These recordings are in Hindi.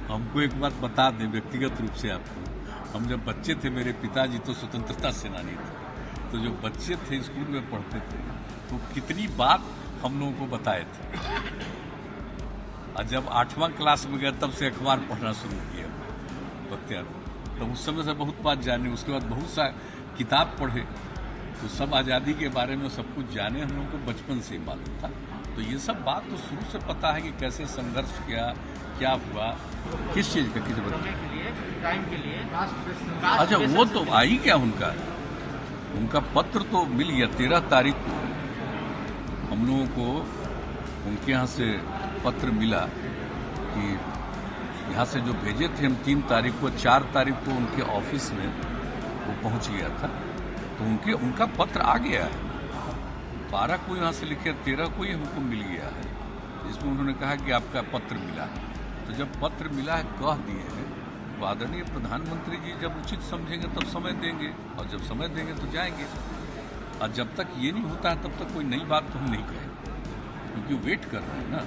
हमको एक बात बता दें व्यक्तिगत रूप से आपको, हम जब बच्चे थे, मेरे पिताजी तो स्वतंत्रता सेनानी थे, तो जो बच्चे थे स्कूल में पढ़ते थे तो कितनी बात हम लोगों को बताए थे। और जब 8वां क्लास में गया तब से अखबार पढ़ना शुरू किया बख्तियार, तो उस समय से बहुत बात जाने। उसके बाद बहुत सा किताब पढ़े तो सब आज़ादी के बारे में सब कुछ जाने, हम लोगों को बचपन से ही मालूम था। तो ये सब बात तो शुरू से पता है कि कैसे संघर्ष किया, क्या हुआ, किस चीज़ का, किस टाइम के लिए। अच्छा, वो तो आई क्या उनका पत्र तो मिल गया 13 तारीख को हम लोगों को उनके यहाँ से पत्र मिला कि यहाँ से जो भेजे थे हम 3 तारीख को, 4 तारीख को उनके ऑफिस में वो पहुँच गया था, तो उनका पत्र आ गया है। 12 को यहाँ से लिखे, 13 को ही हमको मिल गया है, जिसमें उन्होंने कहा कि आपका पत्र मिला है। तो जब पत्र मिला है कह दिए हैं, तो आदरणीय प्रधानमंत्री जी जब उचित समझेंगे तब समय देंगे, और जब समय देंगे तो जाएंगे। और जब तक ये नहीं होता है तब तक कोई नई बात तो हम नहीं कहेंगे, क्योंकि वेट कर रहे हैं ना।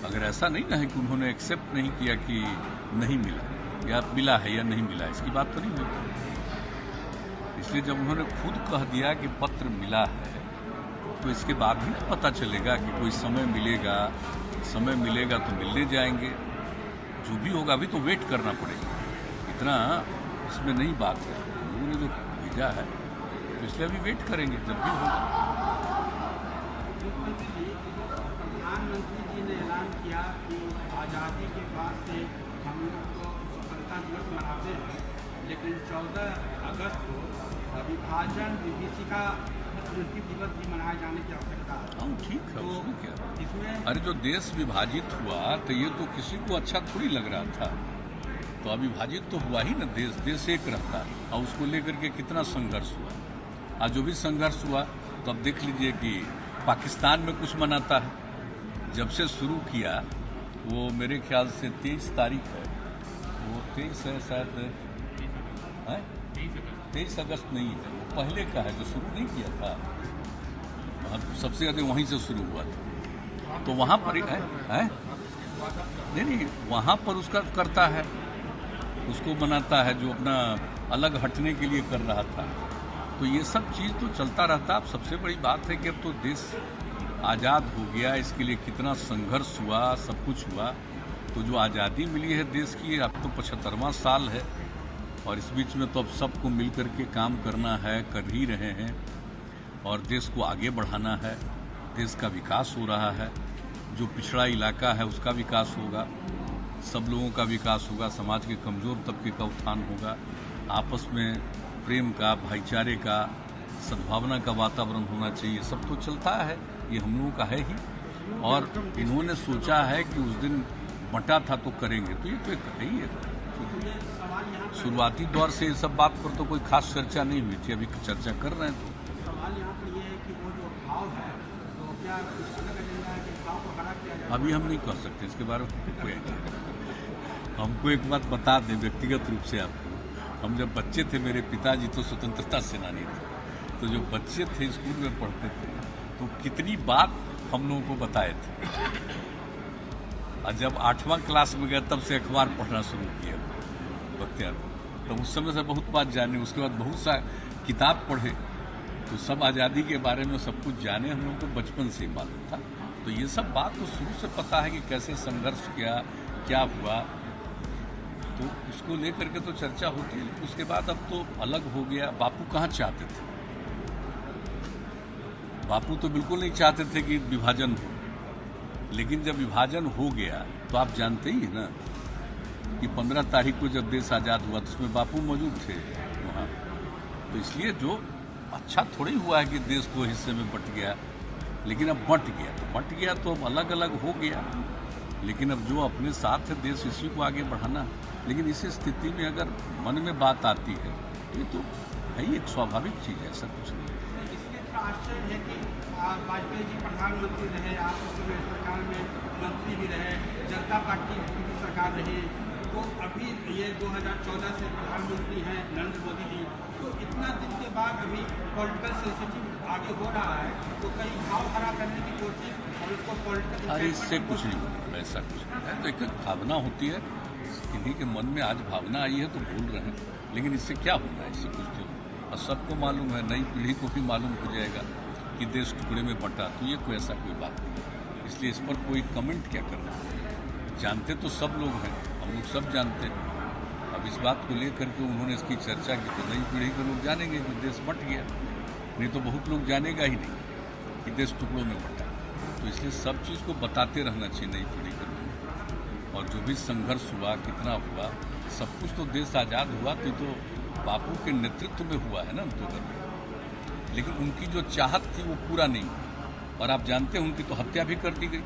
अगर ऐसा नहीं ना है कि उन्होंने एक्सेप्ट नहीं किया कि नहीं मिला या मिला है या नहीं मिला, इसकी बात तो नहीं हुई। इसलिए जब उन्होंने खुद कह दिया कि पत्र मिला है, तो इसके बाद भी पता चलेगा कि कोई समय मिलेगा तो मिलने जाएंगे। जो भी होगा अभी तो वेट करना पड़ेगा, इतना इसमें नई बात है। लोगों ने जो भेजा है तो इसलिए अभी वेट करेंगे जब भी होगा। प्रधानमंत्री जी ने ऐलान किया कि आज़ादी के बाद से हम लोग तो स्वतंत्रता दिवस मनाते हैं, लेकिन 14 अगस्त को विभाजन विभीषिका स्मृति दिवस भी मनाए जाने की आवश्यकता है। हाँ ठीक है, उसमें क्या। इसमें अरे जो देश विभाजित हुआ तो ये तो किसी को अच्छा थोड़ी लग रहा था, तो अविभाजित तो हुआ ही ना देश एक रहता, और उसको लेकर के कितना संघर्ष हुआ। आज जो भी संघर्ष हुआ तो अब देख लीजिए कि पाकिस्तान में कुछ मनाता है। जब से शुरू किया वो मेरे ख्याल से 23 तारीख है, वो 23 है शायद, 23 अगस्त नहीं है, वो पहले का है जो शुरू नहीं किया था। सबसे ज़्यादा वहीं से शुरू हुआ था, तो वहाँ पर है नहीं, वहाँ पर उसका करता है, उसको मनाता है जो अपना अलग हटने के लिए कर रहा था। तो ये सब चीज़ तो चलता रहता। अब सबसे बड़ी बात है कि अब तो देश आज़ाद हो गया, इसके लिए कितना संघर्ष हुआ, सब कुछ हुआ। तो जो आज़ादी मिली है देश की, अब तो 75वां साल है, और इस बीच में तो अब सबको मिल कर के काम करना है, कर ही रहे हैं, और देश को आगे बढ़ाना है। देश का विकास हो रहा है, जो पिछड़ा इलाका है उसका विकास होगा, सब लोगों का विकास होगा, समाज के कमज़ोर तबके का उत्थान होगा, आपस में प्रेम का, भाईचारे का, सद्भावना का वातावरण होना चाहिए। सब तो चलता है, ये हम लोगों का है ही। और इन्होंने सोचा है कि उस दिन बंटा था तो करेंगे, तो ये तो एक है ही है। शुरुआती दौर से इस सब बात पर तो कोई खास चर्चा नहीं हुई थी, अभी चर्चा कर रहे हैं। तो सवाल यहाँ पर ये है कि वो जो भाव है, तो क्या कुछ अलग एजेंडा है कि भाव को खड़ा किया जाए? अभी हम नहीं कर सकते इसके बारे में कोई आइडिया। हमको एक बात बता दें व्यक्तिगत रूप से आपको, हम जब बच्चे थे, मेरे पिताजी तो स्वतंत्रता सेनानी थे, तो जो बच्चे थे स्कूल में पढ़ते थे तो कितनी बात हम लोगों को बताए थे। और जब 8वां क्लास में गया तब से अखबार पढ़ना शुरू किया बख्तियार, तो उस समय से बहुत बात जाने। उसके बाद बहुत सा किताब पढ़े तो सब आज़ादी के बारे में सब कुछ जाने, हम लोगों को बचपन से ही मालूम था। तो ये सब बात तो शुरू से पता है कि कैसे संघर्ष किया, क्या हुआ, तो उसको लेकर के तो चर्चा होती है। उसके बाद अब तो अलग हो गया। बापू कहाँ चाहते थे? बापू तो बिल्कुल नहीं चाहते थे कि विभाजन हो, लेकिन जब विभाजन हो गया तो आप जानते ही हैं ना कि 15 तारीख को जब देश आज़ाद हुआ तो उसमें बापू मौजूद थे वहाँ। तो इसलिए जो अच्छा थोड़ी हुआ है कि देश 2 हिस्से में बट गया, लेकिन अब बट गया तो अब अलग अलग हो गया। लेकिन अब जो अपने साथ है देश, इसी को आगे बढ़ाना। लेकिन इस स्थिति में अगर मन में बात आती है तो ये तो है ही एक स्वाभाविक चीज़ है, ऐसा कुछ नहीं। इसलिए थोड़ा आश्चर्य है कि वाजपेयी जी प्रधानमंत्री रहे, आप उस समय सरकार में मंत्री भी रहे, जनता पार्टी की भी सरकार रही, तो अभी ये 2014 से प्रधानमंत्री हैं नरेंद्र मोदी जी, तो इतना दिन के बाद अभी पॉलिटिकल सेंसिटिव आगे हो रहा है, तो कई भाव खड़ा करने की कोशिश और उसको पॉलिटिकल। अरे इससे कुछ नहीं होगा, ऐसा कुछ नहीं है। तो एक भावना होती है, किन्हीं के मन में आज भावना आई है तो बोल रहे हैं, लेकिन इससे क्या होना है, इससे कुछ तो और सबको मालूम है, नई पीढ़ी को भी मालूम हो जाएगा कि देश टुकड़े में बंटा, तो ये कोई ऐसा कोई बात नहीं। इसलिए इस पर कोई कमेंट क्या करना है। जानते तो सब लोग हैं, हम लोग सब जानते हैं। अब इस बात को लेकर के उन्होंने इसकी चर्चा की तो नई पीढ़ी के लोग जानेंगे कि देश बंट गया, नहीं तो बहुत लोग जानेगा ही नहीं कि देश टुकड़ों में बंटा। तो इसलिए सब चीज़ को बताते रहना चाहिए नई पीढ़ी के लोग। और जो भी संघर्ष हुआ, कितना हुआ, सब कुछ तो देश आज़ाद हुआ तो बापू के नेतृत्व में हुआ है ना अक्टूबर में, लेकिन उनकी जो चाहत थी वो पूरा नहीं हुआ। और आप जानते हैं उनकी तो हत्या भी कर दी गई।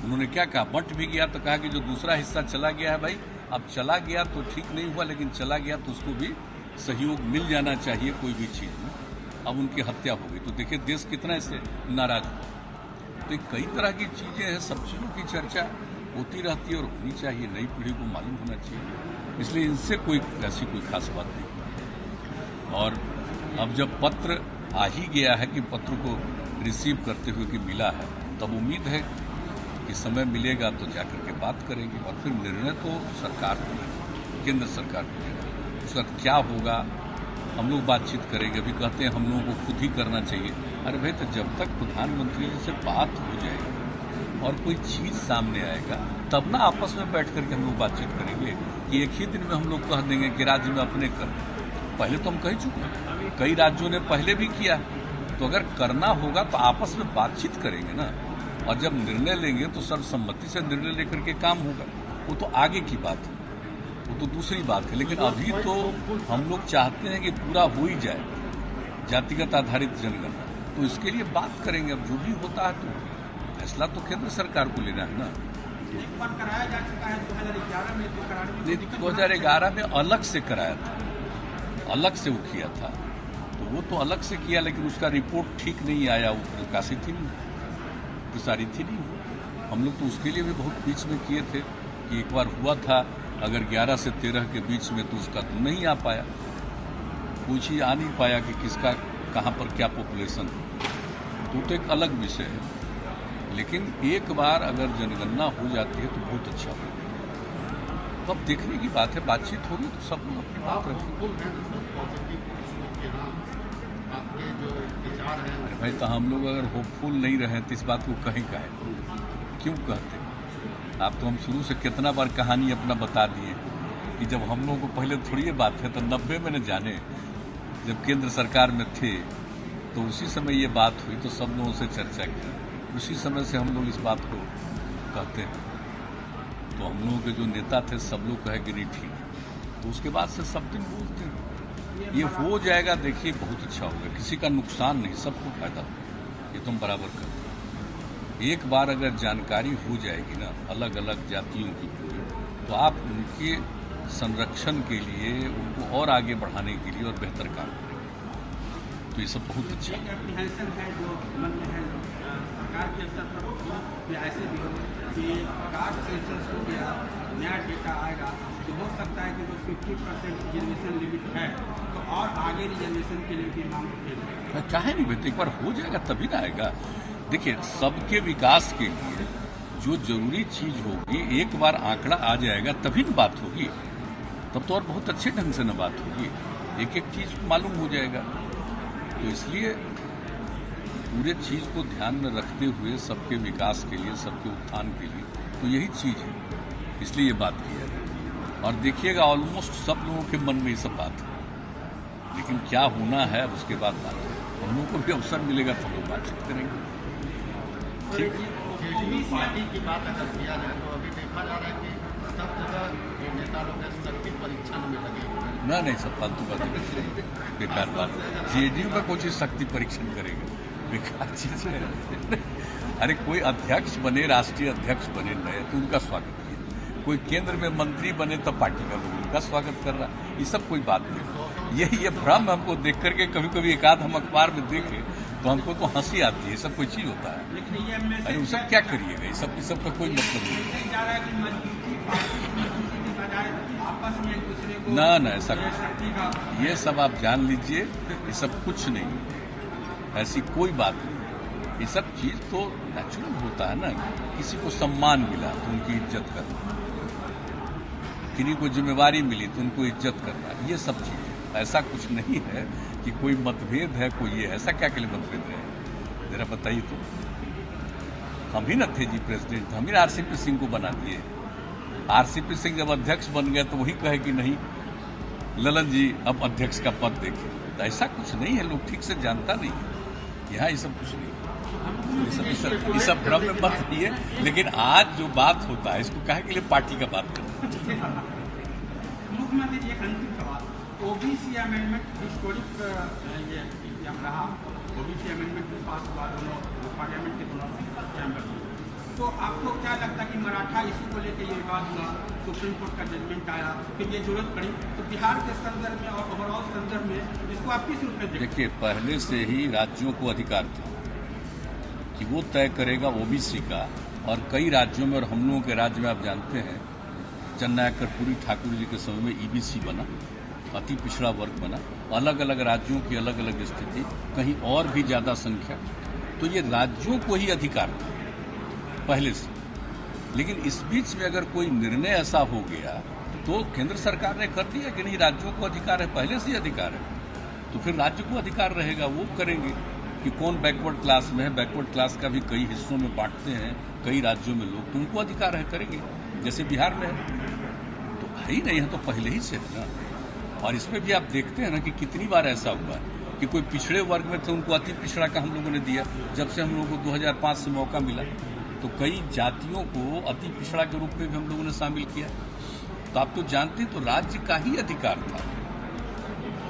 उन्होंने क्या कहा, बंट भी गया तो कहा कि जो दूसरा हिस्सा चला गया है भाई, अब चला गया तो ठीक नहीं हुआ, लेकिन चला गया तो उसको भी सहयोग मिल जाना चाहिए कोई भी चीज़ में। अब उनकी हत्या हो गई तो देखिए देश कितना इससे नाराज हुआ। तो कई तरह की चीज़ें हैं, सब चीज़ों की चर्चा होती रहती है और होनी चाहिए, नई पीढ़ी को मालूम होना चाहिए। इसलिए इनसे कोई ऐसी कोई खास बात नहीं। और अब जब पत्र आ ही गया है कि पत्र को रिसीव करते हुए कि मिला है, तब उम्मीद है कि समय मिलेगा तो जाकर के बात करेंगे और फिर निर्णय तो सरकार को लेगा, केंद्र सरकार को लेगा। उसका क्या होगा हम लोग बातचीत करेंगे। अभी कहते हैं हम लोगों को खुद ही करना चाहिए। अरे भाई, तो जब तक प्रधानमंत्री जी से बात हो जाएगी और कोई चीज़ सामने आएगा तब ना आपस में बैठ करके हम लोग बातचीत करेंगे कि एक ही दिन में हम लोग कह देंगे कि राज्य में अपने कर। पहले तो हम कह चुके हैं, कई राज्यों ने पहले भी किया। तो अगर करना होगा तो आपस में बातचीत करेंगे ना, और जब निर्णय लेंगे तो सर्वसम्मति से निर्णय लेकर के काम होगा। वो तो आगे की बात है, वो तो दूसरी बात है। लेकिन अभी तो हम लोग चाहते हैं कि पूरा हो ही जाए जातिगत आधारित जनगणना, तो इसके लिए बात करेंगे। अब जो भी होता है तो फैसला तो केंद्र सरकार को लेना है ना। एक बार कराया जा चुका है 2011 में, तो कराने में 2011 में अलग से कराया था, अलग से वो किया था, तो वो तो अलग से किया, लेकिन उसका रिपोर्ट ठीक नहीं आया, वो प्रकाशित ही नहीं, प्रसारित ही नहीं। हम लोग तो उसके लिए भी बहुत बीच में किए थे कि एक बार हुआ था, अगर 11 से 13 के बीच में, तो उसका तो नहीं आ पाया, कुछ ही आ नहीं पाया कि किसका कहाँ पर क्या पॉपुलेशन, तो एक अलग विषय है। लेकिन एक बार अगर जनगणना हो जाती है तो बहुत अच्छा होगा। तो अब देखने की बात है, बातचीत होगी तो सब लोग अपनी बात रखेंगे। अरे भाई, तो हम लोग अगर होपफुल नहीं रहे तो इस बात को कहीं क्यों कहते? आप तो हम शुरू से कितना बार कहानी अपना बता दिए कि जब हम लोगों को पहले थोड़ी ये बात है, तो 90 में न जाने जब केंद्र सरकार में थे तो उसी समय ये बात हुई, तो सब लोगों से चर्चा की, उसी समय से हम लोग इस बात को कहते हैं। तो हम लोगों के जो नेता थे सब लोग कहे कि नहीं ठीक, तो उसके बाद से सब दिन बोलते हैं ये हो जाएगा। देखिए बहुत अच्छा होगा, किसी का नुकसान नहीं, सबको फायदा होगा, ये तुम बराबर करते हो। एक बार अगर जानकारी हो जाएगी ना अलग अलग जातियों की पूरी, तो आप उनके संरक्षण के लिए, उनको और आगे बढ़ाने के लिए और बेहतर काम करेंगे। तो ये सब बहुत अच्छा है जो मन में है सरकार के स्तर पर, ऐसे भी हो कि कास्ट सेंसस हो गया, नया डेटा आएगा तो हो सकता है कि जो 50% रिजर्वेशन लिमिट है तो और आगे रिजर्वेशन के लिए भी मांग उठेगी। चाहे नहीं बेटे, एक बार हो जाएगा तभी ना आएगा। देखिए, सबके विकास के लिए जो जरूरी चीज होगी, एक बार आंकड़ा आ जाएगा तभी न बात होगी, तब तो और बहुत अच्छे ढंग से न बात होगी, एक एक चीज मालूम हो जाएगा। तो इसलिए पूरे चीज को ध्यान में रखते हुए सबके विकास के लिए, सबके उत्थान के लिए, तो यही चीज है, इसलिए ये बात की है। और देखिएगा ऑलमोस्ट सब लोगों के मन में ये सब बात है, लेकिन क्या होना है उसके बाद बात है। हम लोगों को भी अवसर मिलेगा तो हम लोग बातचीत करेंगे। ठीक, पार्टी की बात अगर किया जाए तो अभी देखा जा रहा है कि सब जगह नेता लोग शक्ति परीक्षण में लगे हुए हैं। नहीं, सब फालतू बातें, बेकार बात। जेडीयू में कोई चीज शक्ति परीक्षण करेगा, बेकार चीज है। अरे कोई अध्यक्ष बने, राष्ट्रीय अध्यक्ष बने नए, तो उनका स्वागत किया। कोई केंद्र में मंत्री बने तब पार्टी का लोग उनका स्वागत कर रहा, ये सब कोई बात नहीं। ये भ्रम हमको देख करके कभी कभी एक आध हम अखबार में देखे तो हमको तो हंसी आती है, सब कोई चीज होता है। लेकिन ये अरे वो सब क्या करिएगा, ये सब का कोई मतलब नहीं। ना ऐसा कुछ, ये सब आप जान लीजिए, ये सब कुछ नहीं, ऐसी कोई बात नहीं। ये सब चीज तो नेचुरल होता है ना, किसी को सम्मान मिला तो उनकी इज्जत करना, किन्हीं को जिम्मेवारी मिली तो उनको इज्जत करना, ये सब चीज़ें। ऐसा कुछ नहीं है कि कोई मतभेद है, कोई ये ऐसा क्या के लिए मतभेद है, जरा बताइए तो। हम ही न थे जी प्रेसिडेंट, हम ही आरसीपी सिंह को बना दिए। आरसीपी सिंह जब अध्यक्ष बन गए तो वही कहे कि नहीं ललन जी अब अध्यक्ष का पद देखें, तो ऐसा कुछ नहीं है, लोग ठीक से जानता नहीं है। यहाँ ये सब कुछ नहीं है, ये सब भ्रम में मत रहिए। लेकिन आज जो बात होता है इसको कहे के लिए पार्टी का बात करते हैं। मुख्यमंत्री जी, एक अंतिम सवाल, ओबीसी अमेंडमेंट हिस्टोरिक ये रहा, ओबीसी अमेंडमेंट पास हुआ दोनों पार्लियामेंट के दोनों चैम्बर में, तो आपको क्या लगता है कि मराठा इशू को लेकर ये विवाद हुआ, सुप्रीम कोर्ट का जजमेंट आया, फिर ये जरूरत पड़ी, तो बिहार के संदर्भ में और ओवरऑल संदर्भ में इसको आप किस रूप में देखते हैं? देखिए, पहले से ही राज्यों को अधिकार था कि वो तय करेगा ओबीसी का, और कई राज्यों में और हम लोगों के राज्य में आप जानते हैं जननायक कर्पूरी ठाकुर जी के समय में ईबीसी बना, अति पिछड़ा वर्ग बना। अलग अलग राज्यों की अलग अलग स्थिति, कहीं और भी ज्यादा संख्या, तो ये राज्यों को ही अधिकार था पहले से। लेकिन इस बीच में अगर कोई निर्णय ऐसा हो गया तो केंद्र सरकार ने कर दिया कि नहीं राज्यों को अधिकार है, पहले से ही अधिकार है, तो फिर राज्य को अधिकार रहेगा, वो करेंगे कि कौन बैकवर्ड क्लास में है। बैकवर्ड क्लास का भी कई हिस्सों में बांटते हैं कई राज्यों में लोग, तो उनको अधिकार है, करेंगे, जैसे बिहार में है। तो है ही नहीं है, तो पहले ही से है ना। और इसमें भी आप देखते हैं ना कि कितनी बार ऐसा हुआ है कि कोई पिछड़े वर्ग में थे उनको अति पिछड़ा का हम लोगों ने दिया। जब से हम लोगों को 2005 से मौका मिला तो कई जातियों को अति पिछड़ा के रूप में भी हम लोगों ने शामिल किया। तो आप तो जानते हैं, तो राज्य का ही अधिकार था।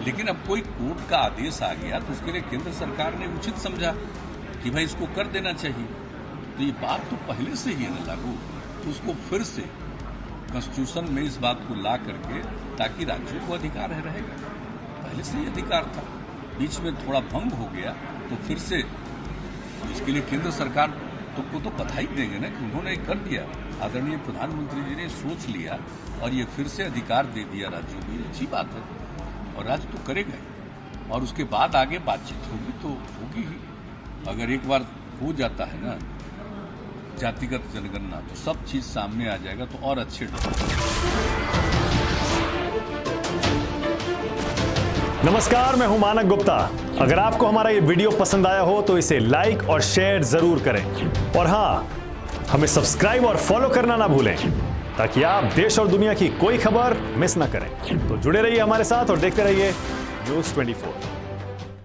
लेकिन अब कोई कोर्ट का आदेश आ गया तो उसके लिए केंद्र सरकार ने उचित समझा कि भाई इसको कर देना चाहिए। तो ये बात तो पहले से ही है ना लागू, तो उसको फिर से कॉन्स्टिट्यूशन में इस बात को ला करके, ताकि राज्यों को अधिकार रहेगा, पहले से ही अधिकार था, बीच में थोड़ा भंग हो गया तो फिर से इसके लिए केंद्र सरकार को तो बधाई देंगे ना कि उन्होंने कर दिया। आदरणीय प्रधानमंत्री जी ने सोच लिया और ये फिर से अधिकार दे दिया राज्यों को, ये अच्छी बात है और राज्य तो करेगा ही। और उसके बाद आगे बातचीत होगी तो होगी ही। अगर एक बार हो जाता है ना जातिगत जनगणना, तो सब चीज सामने आ जाएगा, तो और अच्छे नमस्कार, मैं हूं मानक गुप्ता। अगर आपको हमारा ये वीडियो पसंद आया हो तो इसे लाइक और शेयर जरूर करें, और हां, हमें सब्सक्राइब और फॉलो करना ना भूलें ताकि आप देश और दुनिया की कोई खबर मिस ना करें। तो जुड़े रहिए हमारे साथ और देखते रहिए News 24।